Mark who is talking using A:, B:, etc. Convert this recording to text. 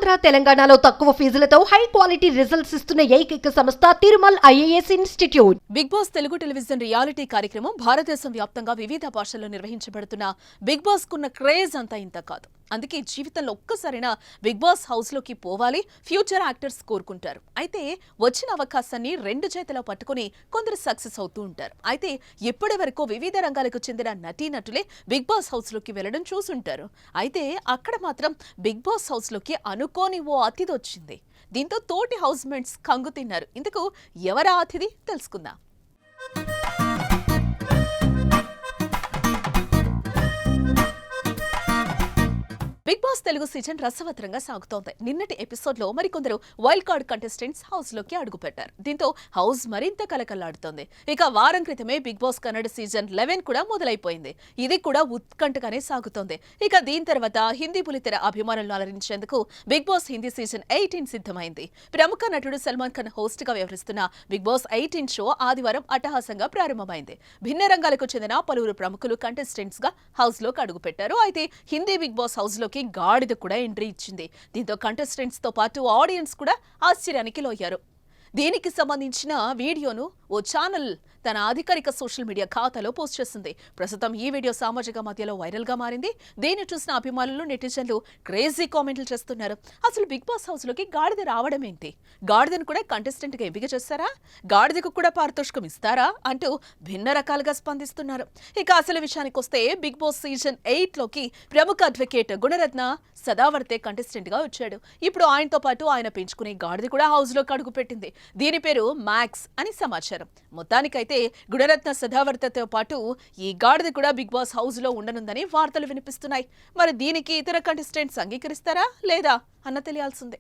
A: ఆంధ్ర తెలంగాణలో తక్కువ ఫీజులతో high quality results ఇస్తున్న ఏకైక సంస్థ Tirumal IAS institute.
B: Bigg Boss Telugu television reality కార్యక్రమం భారతదేశం వ్యాప్తంగా వివిధ భాషల్లో నిర్వహించబడుతున్న బిగ్ బాస్ కున్న క్రేజ్ అంతా ఇంత కాదు. అందుకే జీవితంలో ఒక్కసారైనా బిగ్ బాస్ హౌస్ లోకి పోవాలి ఫ్యూచర్ యాక్టర్స్ కోరుకుంటారు. అయితే వచ్చిన అవకాశాన్ని రెండు చేతిలో పట్టుకుని కొందరు సక్సెస్ అవుతూ ఉంటారు. అయితే ఇప్పటి వరకు వివిధ రంగాలకు చెందిన నటీనటులే బిగ్ బాస్ హౌస్ లోకి వెళ్లడం చూసుంటారు. అయితే అక్కడ మాత్రం బిగ్ బాస్ హౌస్ లోకి అనుకోని ఓ అతిథి వచ్చింది. దీంతో తోటి హౌస్ మేట్స్ కంగు తిన్నారు. ఇందుకు ఎవరా అతిథి తెలుసుకుందాం. బిగ్ బాస్ తెలుగు సీజన్ రసవత్రంగా సాగుతోంది. నిన్నటి ఎపిసోడ్ లో మరికొందరు వైల్డ్ కార్డ్ కంటెస్టెంట్స్ హౌస్ లోకి అడుగుపెట్టారు. దీంతో హౌస్ మరింత కలకల్లాడుతోంది. ఇక వారం క్రితమే బిగ్ బాస్ కన్నడ సీజన్ 11 కూడా మొదలైపోయింది. ఇది కూడా ఉత్కంఠగానే సాగుతోంది. ఇక దీని తర్వాత హిందీ బుల్లితెర అభిమానులను అలరించేందుకు బిగ్ బాస్ హిందీ సీజన్ 18 సిద్ధమైంది. ప్రముఖ నటుడు సల్మాన్ ఖాన్ హోస్ట్ గా వ్యవహరిస్తున్న బిగ్ బాస్ 18 షో ఆదివారం అట్టహాసంగా ప్రారంభమైంది. భిన్న రంగాలకు చెందిన పలువురు ప్రముఖులు కంటెస్టెంట్స్ గా హౌస్ లోకి అడుగుపెట్టారు. అయితే హిందీ బిగ్ బాస్ హౌస్ లోకి గాడిద కూడా ఎంట్రీ ఇచ్చింది. దీంతో కంటెస్టెంట్స్ తో పాటు ఆడియన్స్ కూడా ఆశ్చర్యానికి లోయారు. దీనికి సంబంధించిన వీడియోను ఓ ఛానల్ తన అధికారిక సోషల్ మీడియా ఖాతాలో పోస్ట్ చేసింది. ప్రస్తుతం ఈ వీడియో సామాజిక మాధ్యలో వైరల్ గా మారింది. దీన్ని చూసిన అభిమానులు నెటిజన్లు క్రేజీ కామెంట్లు చేస్తున్నారు. అసలు బిగ్ బాస్ హౌస్ లోకి గాడిద రావడం ఏంటి? గాడిదను కూడా కంటెస్టెంట్ గా ఎంపిక చేస్తారా? గాడిదకు కూడా పారితోషికం ఇస్తారా? అంటూ భిన్న రకాలుగా స్పందిస్తున్నారు. ఇక అసలు విషయానికి వస్తే బిగ్ బాస్ సీజన్ 8 లోకి ప్రముఖ అడ్వకేట్ గుణరత్న సదావర్తే కంటెస్టెంట్ గా వచ్చాడు. ఇప్పుడు ఆయనతో పాటు ఆయన పెంచుకునే గాడిద కూడా హౌస్ లోకి అడుగు పెట్టింది. దీని పేరు మ్యాక్స్ అని సమాచారం. మొత్తానికైతే గుణరత్న సదావర్తతో పాటు ఈ గాడిద కూడా బిగ్ బాస్ హౌస్ లో ఉండనుందని వార్తలు వినిపిస్తున్నాయి. మరి దీనికి ఇతర కంటెస్టెంట్స్ అంగీకరిస్తారా లేదా అన్న తెలియాల్సిందే.